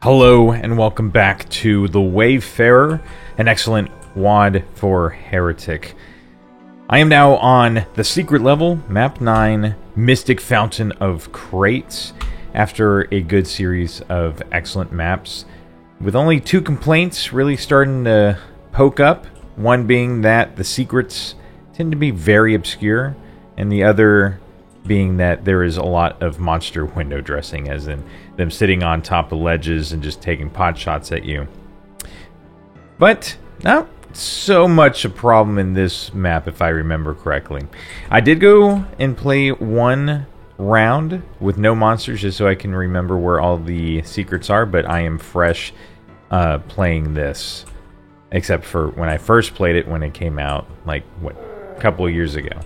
Hello and welcome back to The Wayfarer, an excellent WoD for Heretic. I am now on the secret level, map 9, Mystic Fountain of Crates, after a good series of excellent maps, with only two complaints really starting to poke up, one being that the secrets tend to be very obscure, and the other being that there is a lot of monster window dressing, as in them sitting on top of ledges and just taking pot shots at you. But not so much a problem in this map, if I remember correctly. I did go and play one round with no monsters just so I can remember where all the secrets are, but I am fresh playing this, except for when I first played it when it came out, like, what, a couple of years ago.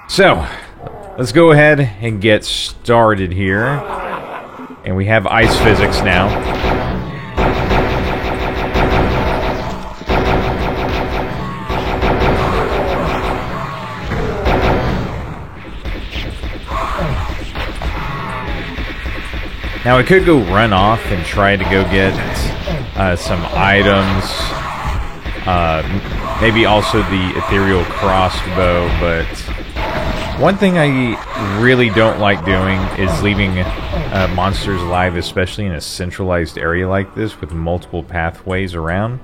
So, let's go ahead and get started here. And we have ice physics now. Now I could go run off and try to go get some items. Maybe also the ethereal crossbow, but one thing I really don't like doing is leaving monsters alive, especially in a centralized area like this with multiple pathways around.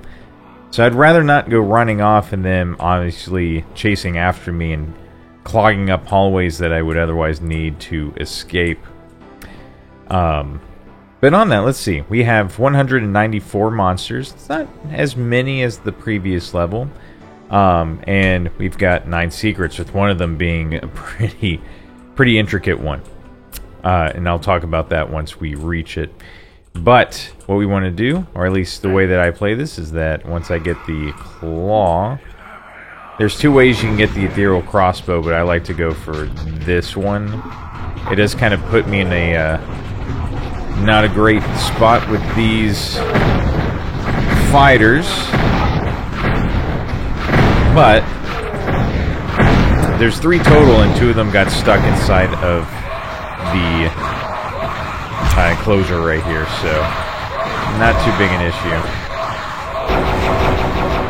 So I'd rather not go running off and them obviously chasing after me and clogging up hallways that I would otherwise need to escape. But on that, let's see. We have 194 monsters. It's not as many as the previous level. And we've got 9 secrets, with one of them being a pretty intricate one. And I'll talk about that once we reach it. But what we want to do, or at least the way that I play this, is that once I get the claw, there's 2 ways you can get the ethereal crossbow, but I like to go for this one. It does kind of put me in a not a great spot with these fighters. But there's 3 total, and 2 of them got stuck inside of the enclosure right here, so not too big an issue.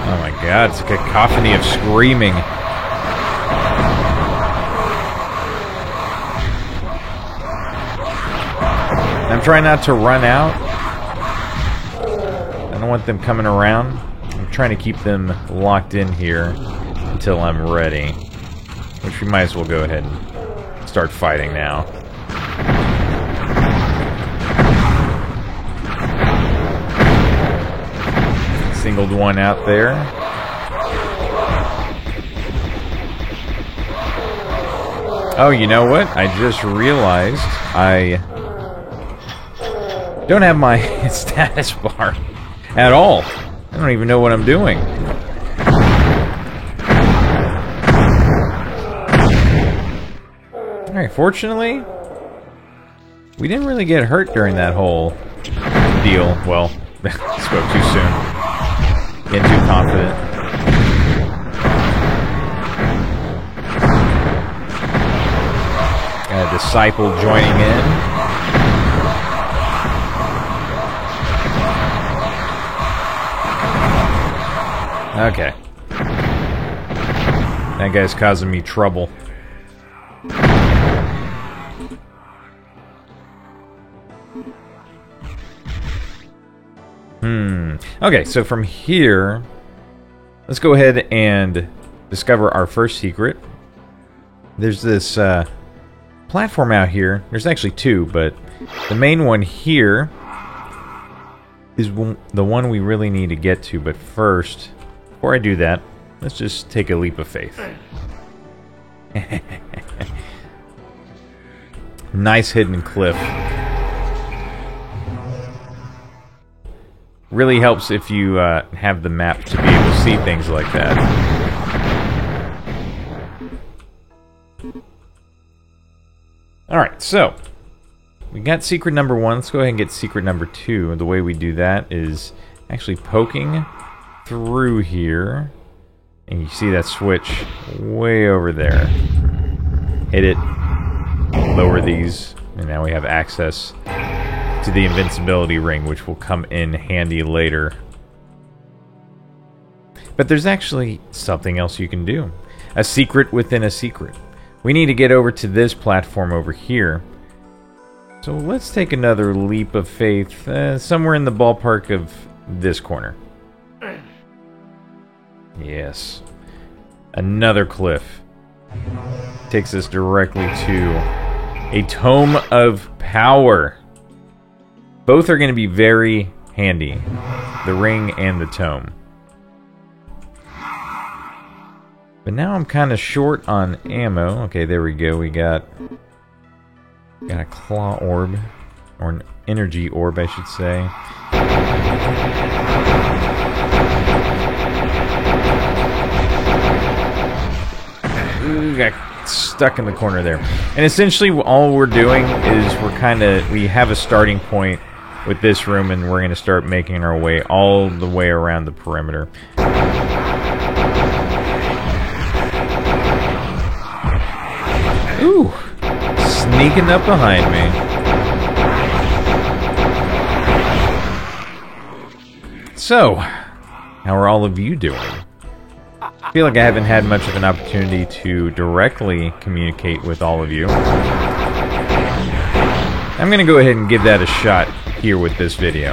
Oh my god, it's a cacophony of screaming. I'm trying not to run out. I don't want them coming around. I'm trying to keep them locked in here until I'm ready. Which we might as well go ahead and start fighting now. Singled one out there. Oh, you know what? I just realized I don't have my status bar at all. I don't even know what I'm doing. Alright, fortunately, we didn't really get hurt during that whole deal. Well, spoke too soon. Getting too confident. Got a disciple joining in. Okay. That guy's causing me trouble. Okay, so from here, let's go ahead and discover our first secret. There's this platform out here. There's actually 2, but the main one here is the one we really need to get to. But first, before I do that, let's just take a leap of faith. Nice hidden cliff. Really helps if you have the map to be able to see things like that. Alright, so we got secret number 1. Let's go ahead and get secret number 2. The way we do that is actually poking through here. And you see that switch way over there. Hit it. Lower these. And now we have access to the invincibility ring, which will come in handy later. But there's actually something else you can do. A secret within a secret. We need to get over to this platform over here. So let's take another leap of faith, somewhere in the ballpark of this corner. Yes. Another cliff. Takes us directly to a Tome of Power. Both are going to be very handy. The ring and the tome. But now I'm kind of short on ammo. Okay, there we go. We got a claw orb. Or an energy orb, I should say. Ooh, got stuck in the corner there. And essentially all we're doing is we have a starting point with this room, and we're going to start making our way all the way around the perimeter. Ooh, sneaking up behind me. So, how are all of you doing? I feel like I haven't had much of an opportunity to directly communicate with all of you. I'm going to go ahead and give that a shot here with this video.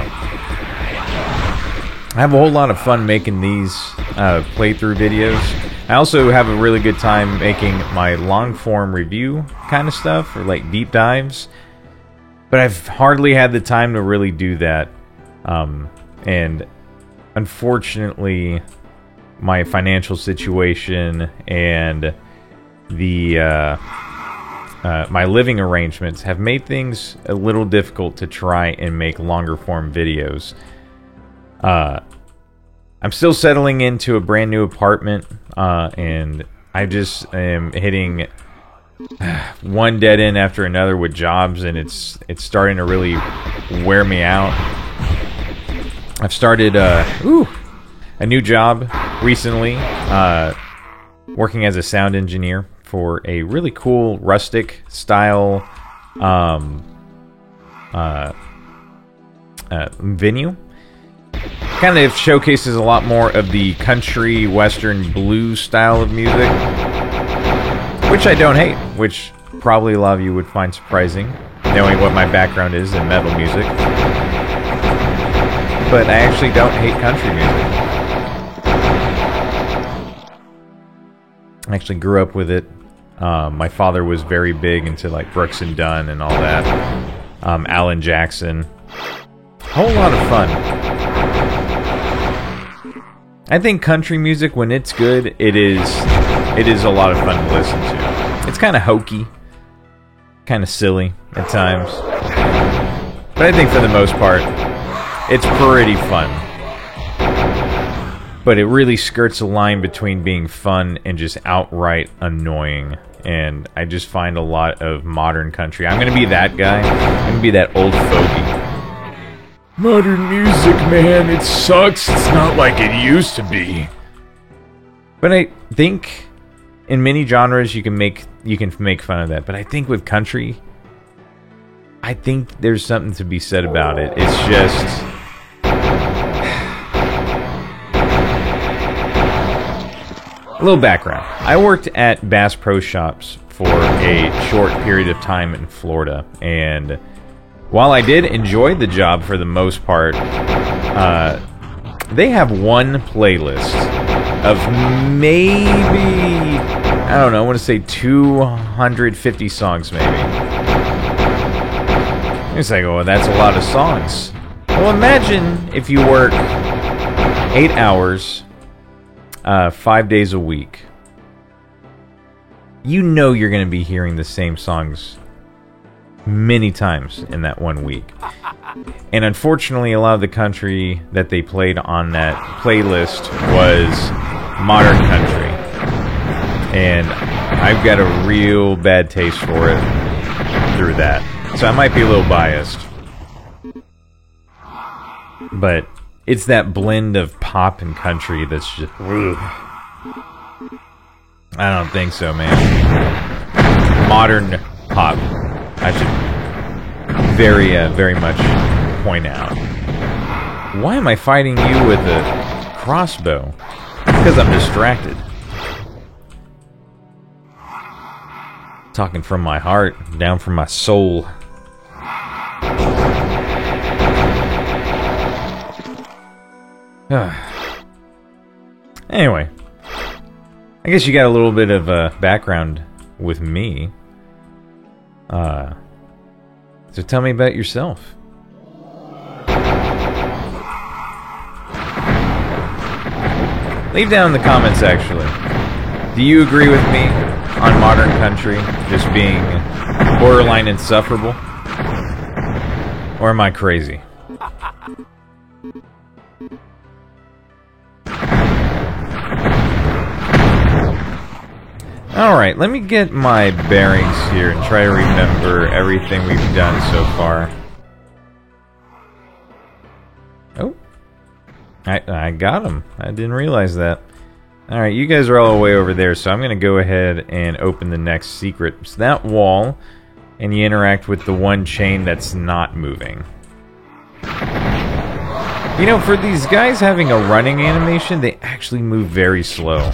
I have a whole lot of fun making these playthrough videos. I also have a really good time making my long-form review kind of stuff, or like deep dives. But I've hardly had the time to really do that. And unfortunately, my financial situation and the my living arrangements have made things a little difficult to try and make longer form videos. I'm still settling into a brand new apartment, and I just am hitting one dead end after another with jobs, and it's starting to really wear me out. I've started a new job recently, working as a sound engineer for a really cool rustic style venue. Kind of showcases a lot more of the country, western, blues style of music, which I don't hate, which probably a lot of you would find surprising, knowing what my background is in metal music. But I actually don't hate country music. I actually grew up with it. My father was very big into like Brooks and Dunn and all that. Alan Jackson. A whole lot of fun. I think country music, when it's good, it is a lot of fun to listen to. It's kind of hokey, kind of silly at times, but I think for the most part, it's pretty fun. But it really skirts a line between being fun and just outright annoying. And I just find a lot of modern country. I'm going to be that guy. I'm going to be that old fogey. Modern music, man, it sucks. It's not like it used to be. But I think in many genres you can make fun of that. But I think with country, I think there's something to be said about it. It's just a little background. I worked at Bass Pro Shops for a short period of time in Florida, and while I did enjoy the job for the most part, they have one playlist of maybe, I don't know, I want to say 250 songs maybe. It's like, oh, that's a lot of songs. Well, imagine if you work 8 hours, 5 days a week. You know you're going to be hearing the same songs many times in that 1 week. And unfortunately, a lot of the country that they played on that playlist was modern country. And I've got a real bad taste for it through that. So I might be a little biased. But it's that blend of pop and country that's just... ugh. I don't think so, man. Modern pop. I should very much point out. Why am I fighting you with a crossbow? Because I'm distracted. Talking from my heart, down from my soul. Anyway, I guess you got a little bit of background with me. So tell me about yourself. Leave down in the comments, actually. Do you agree with me on Modern Country just being borderline insufferable? Or am I crazy? Alright, let me get my bearings here and try to remember everything we've done so far. Oh. I got him. I didn't realize that. Alright, you guys are all the way over there, so I'm going to go ahead and open the next secret. It's that wall, and you interact with the one chain that's not moving. You know, for these guys having a running animation, they actually move very slow.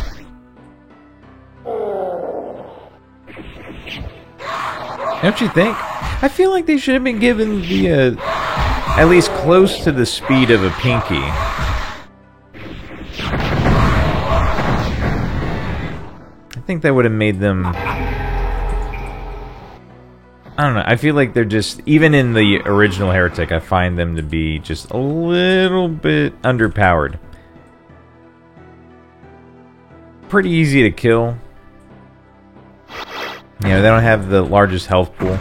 Don't you think? I feel like they should have been given the, at least close to the speed of a Pinky. I think that would have made them... I don't know, I feel like they're just... Even in the original Heretic, I find them to be just a little bit underpowered. Pretty easy to kill. You know, they don't have the largest health pool.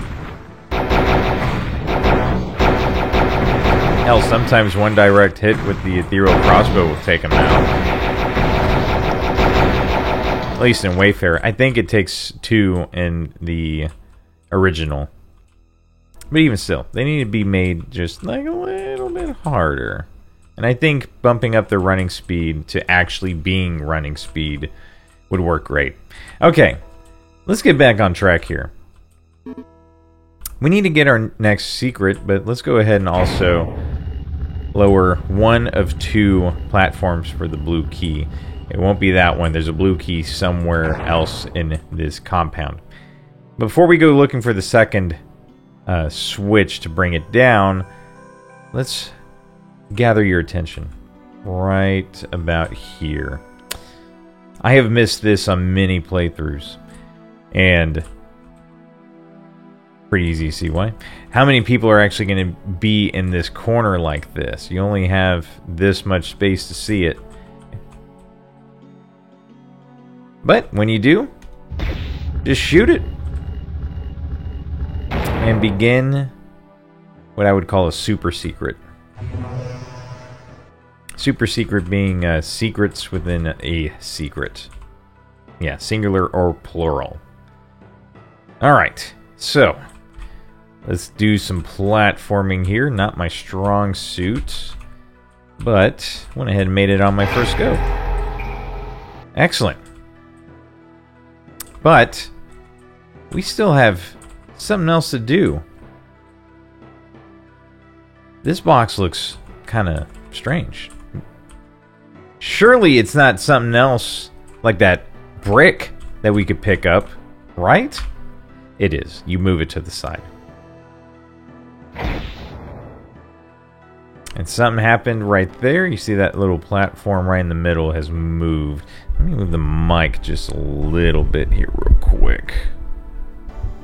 Hell, sometimes one direct hit with the ethereal crossbow will take them out. At least in Wayfarer. I think it takes 2 in the original. But even still, they need to be made just like a little bit harder. And I think bumping up the running speed to actually being running speed would work great. Okay, let's get back on track here. We need to get our next secret, but let's go ahead and also lower one of 2 platforms for the blue key. It won't be that one. There's a blue key somewhere else in this compound. Before we go looking for the second switch to bring it down, let's gather your attention right about here. I have missed this on many playthroughs, and pretty easy to see why. How many people are actually going to be in this corner like this? You only have this much space to see it. But when you do, just shoot it. And begin what I would call a super secret. Super secret being secrets within a secret. Yeah, singular or plural. Alright, so let's do some platforming here. Not my strong suit, but went ahead and made it on my first go. Excellent. But we still have something else to do. This box looks kind of strange. Surely it's not something else like that brick that we could pick up, right? It is. You move it to the side. And something happened right there. You see that little platform right in the middle has moved. Let me move the mic just a little bit here real quick.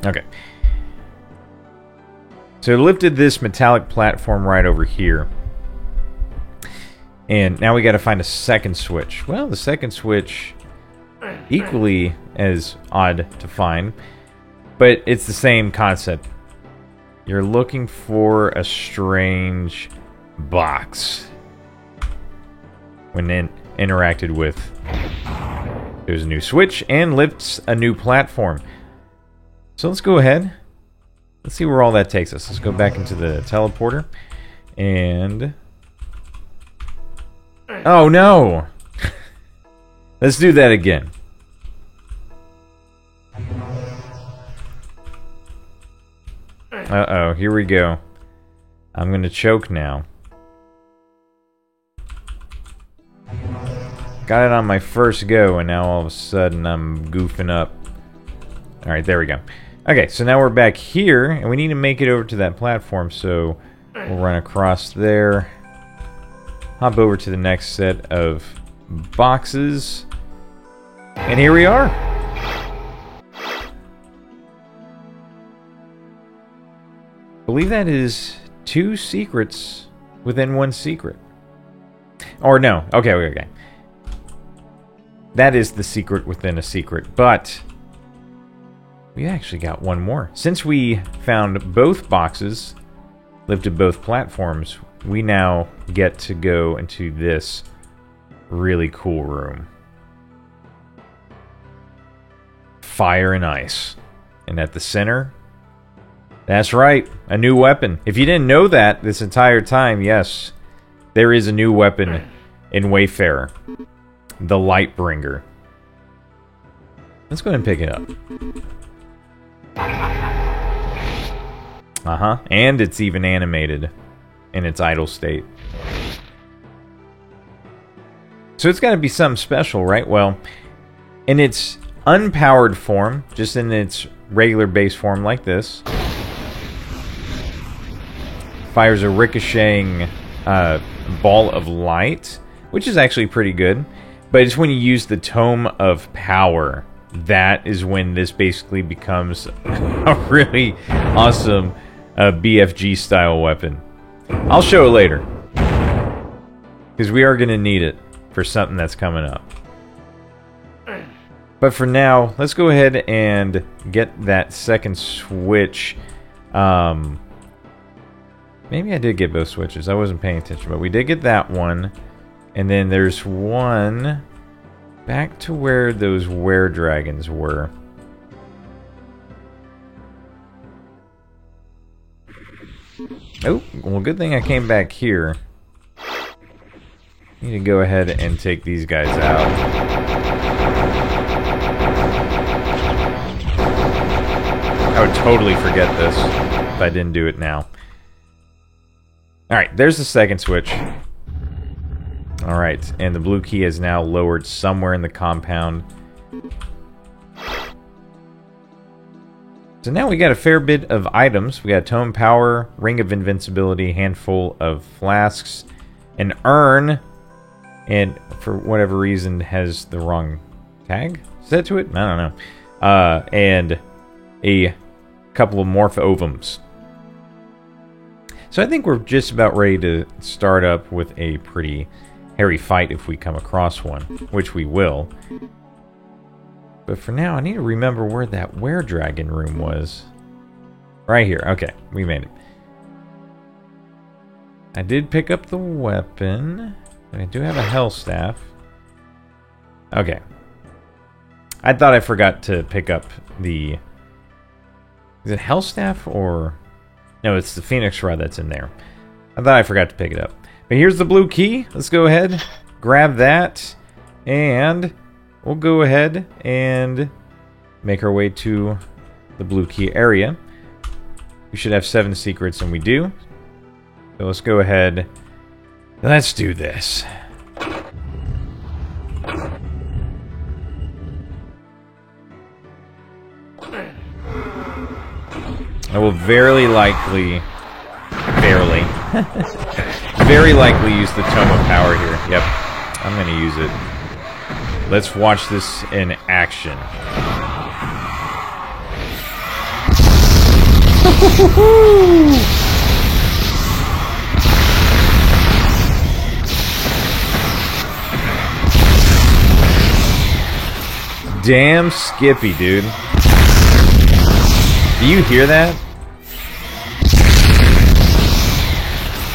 Okay. So it lifted this metallic platform right over here. And now we got to find a second switch. Well, the second switch, equally as odd to find, but it's the same concept. You're looking for a strange box. When interacted with, there's a new switch and lifts a new platform. So let's go ahead. Let's see where all that takes us. Let's go back into the teleporter. And... oh no! Let's do that again. Uh-oh, here we go. I'm gonna choke now. Got it on my first go, and now all of a sudden I'm goofing up. Alright, there we go. Okay, so now we're back here, and we need to make it over to that platform, so we'll run across there. Hop over to the next set of boxes. And here we are. I believe that is 2 secrets within 1 secret. Or no, okay. That is the secret within a secret, but we actually got 1 more. Since we found both boxes, lifted both platforms, we now get to go into this really cool room. Fire and ice. And at the center, that's right, a new weapon. If you didn't know that this entire time, yes, there is a new weapon in Wayfarer. The Lightbringer. Let's go ahead and pick it up. And it's even animated in its idle state. So it's got to be something special, right? Well, in its unpowered form, just in its regular base form like this, fires a ricocheting ball of light, which is actually pretty good. But it's when you use the Tome of Power, that is when this basically becomes a really awesome BFG style weapon. I'll show it later, because we are going to need it for something that's coming up. But for now, let's go ahead and get that second switch. Maybe I did get both switches. I wasn't paying attention, but we did get that one. And then there's one back to where those were-dragons were. Oh, well, good thing I came back here. Need to go ahead and take these guys out. I would totally forget this if I didn't do it now. Alright, there's the second switch. Alright, and the blue key is now lowered somewhere in the compound. So now we got a fair bit of items. We got Tome Power, Ring of Invincibility, handful of flasks, an urn, and for whatever reason has the wrong tag set to it? I don't know. And a couple of morph ovums. So I think we're just about ready to start up with a pretty hairy fight if we come across one, which we will. But for now, I need to remember where that were-dragon room was. Right here. Okay, we made it. I did pick up the weapon. I do have a hell staff. Okay. I thought I forgot to pick up the... Is it hell staff or... No, it's the Phoenix Rod that's in there. I thought I forgot to pick it up. But here's the blue key. Let's go ahead, grab that, and we'll go ahead and make our way to the blue key area. We should have 7 secrets, and we do. So let's go ahead. Let's do this. I will very likely use the Tome of Power here. Yep, I'm going to use it. Let's watch this in action. Damn Skippy, dude. Do you hear that?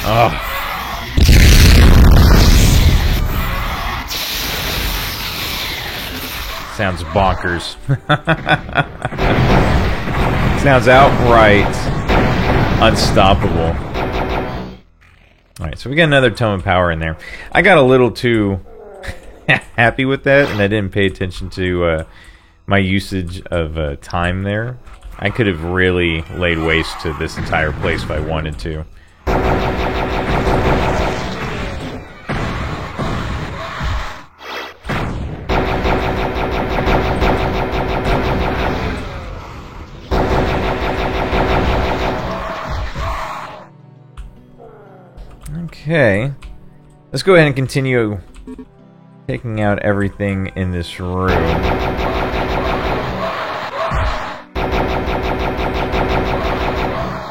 Oh. Sounds bonkers. Sounds outright unstoppable. Alright, so we got another Tome of Power in there. I got a little too happy with that, and I didn't pay attention to my usage of time there I could have really laid waste to this entire place if I wanted to. Okay. Let's go ahead and continue taking out everything in this room.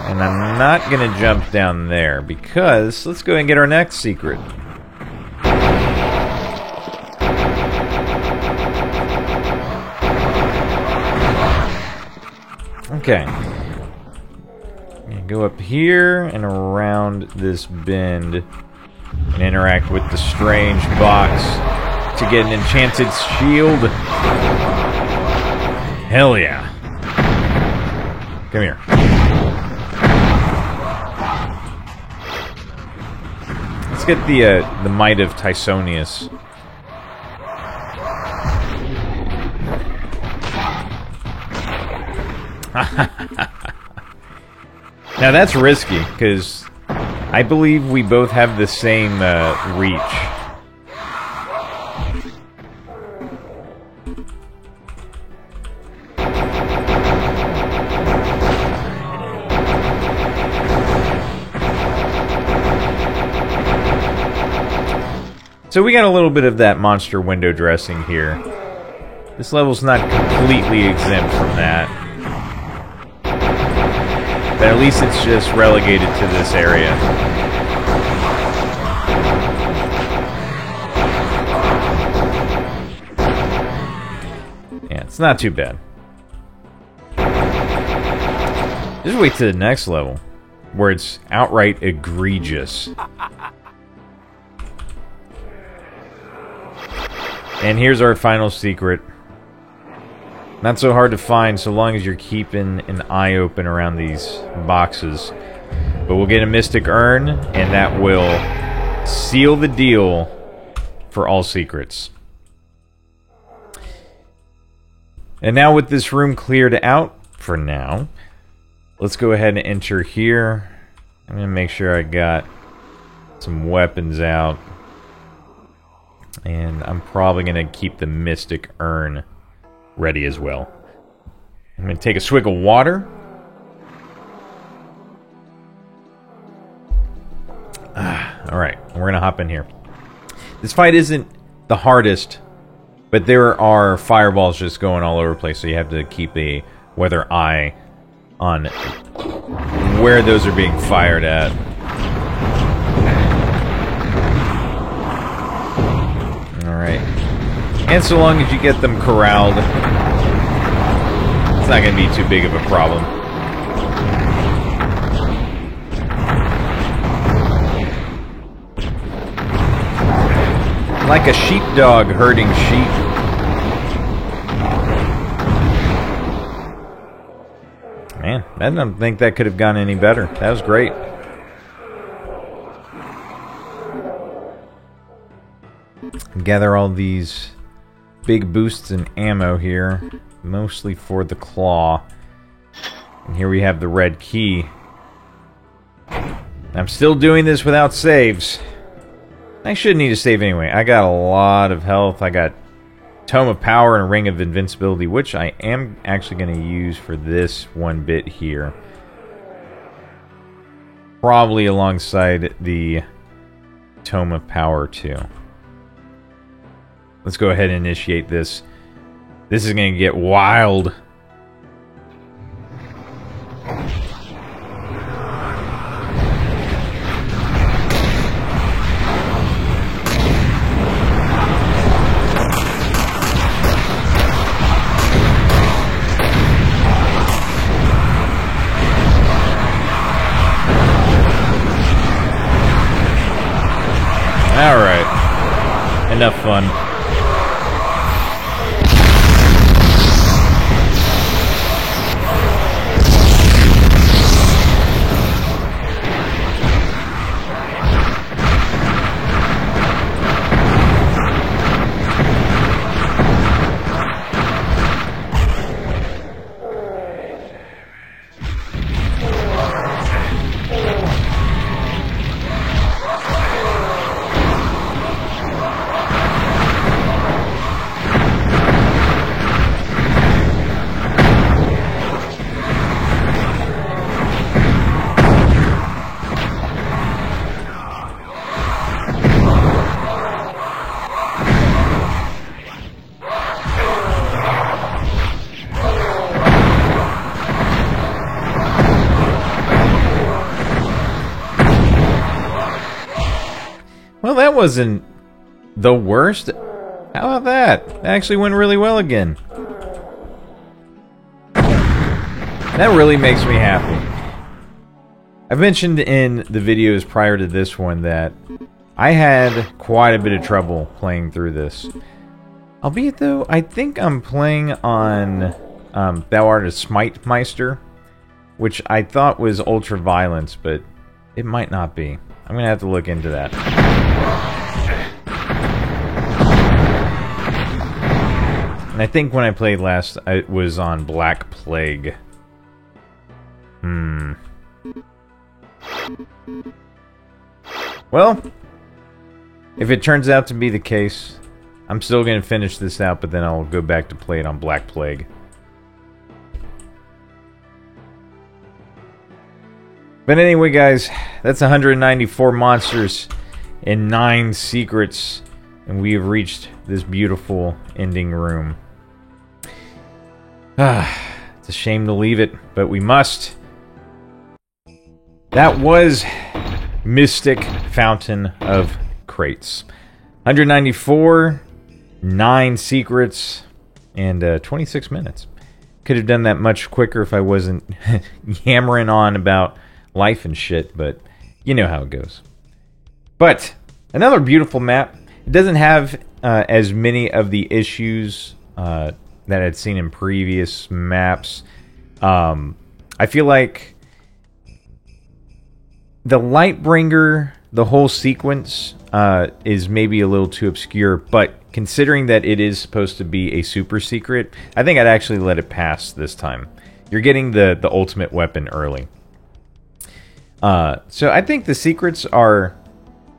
And I'm not going to jump down there because let's go ahead and get our next secret. Okay. Go up here and around this bend and interact with the strange box to get an enchanted shield. Hell yeah. Come here. Let's get the Might of Tysonius. Now that's risky, because I believe we both have the same reach. So we got a little bit of that monster window dressing here. This level's not completely exempt from that. But at least it's just relegated to this area. Yeah, it's not too bad. Just wait to the next level, where it's outright egregious. And here's our final secret. Not so hard to find so long as you're keeping an eye open around these boxes. But we'll get a Mystic Urn, and that will seal the deal for all secrets. And now with this room cleared out, for now, let's go ahead and enter here. I'm going to make sure I got some weapons out. And I'm probably going to keep the Mystic Urn ready as well. I'm going to take a swig of water. Alright, we're going to hop in here. This fight isn't the hardest, but there are fireballs just going all over the place, so you have to keep a weather eye on where those are being fired at. Alright. And so long as you get them corralled, it's not going to be too big of a problem. Like a sheepdog herding sheep. Man, I don't think that could have gone any better. That was great. Gather all these big boosts in ammo here, mostly for the claw. And here we have the red key. I'm still doing this without saves. I shouldn't need a save anyway. I got a lot of health. I got Tome of Power and a Ring of Invincibility, which I am actually going to use for this one bit here. Probably alongside the Tome of Power too. Let's go ahead and initiate this. This is going to get wild. Alright. Enough fun. Well, that wasn't the worst. How about that? That actually went really well again. That really makes me happy. I've mentioned in the videos prior to this one that I had quite a bit of trouble playing through this. Albeit though, I think I'm playing on Thou Art a Smite Meister, which I thought was Ultra Violence, but it might not be. I'm gonna have to look into that. And I think when I played last, it was on Black Plague. Well, if it turns out to be the case, I'm still going to finish this out, but then I'll go back to play it on Black Plague. But anyway, guys, that's 194 monsters and 9 secrets, and we have reached this beautiful ending room. It's a shame to leave it, but we must. That was Mystic Fountain of Crates. 194, 9 secrets, and 26 minutes. Could have done that much quicker if I wasn't yammering on about life and shit, but you know how it goes. But another beautiful map. It doesn't have as many of the issues that I'd seen in previous maps. I feel like the Lightbringer, the whole sequence, is maybe a little too obscure, but considering that it is supposed to be a super secret, I think I'd actually let it pass this time. You're getting the ultimate weapon early. So I think the secrets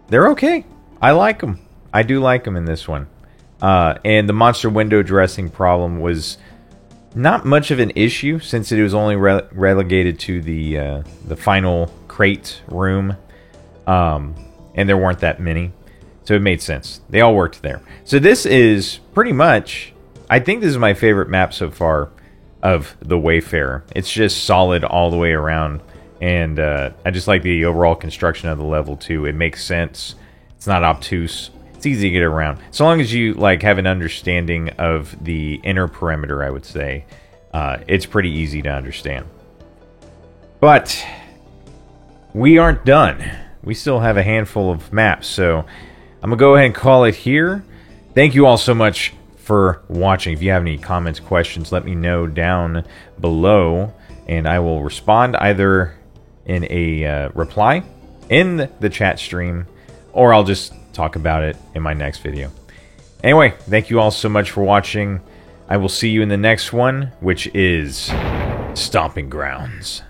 they're okay. I like them. I do like them in this one. And the monster window dressing problem was not much of an issue since it was only relegated to the final crate room, and there weren't that many, so it made sense. They all worked there. So this is pretty much, I think this is my favorite map so far of the Wayfarer. It's just solid all the way around, and I just like the overall construction of the level too. It makes sense. It's not obtuse. It's easy to get around. So long as you have an understanding of the inner perimeter, I would say, it's pretty easy to understand. But we aren't done. We still have a handful of maps, so I'm going to go ahead and call it here. Thank you all so much for watching. If you have any comments, questions, let me know down below, and I will respond either in a reply in the chat stream, or I'll just talk about it in my next video. Anyway, thank you all so much for watching. I will see you in the next one, which is Stomping Grounds.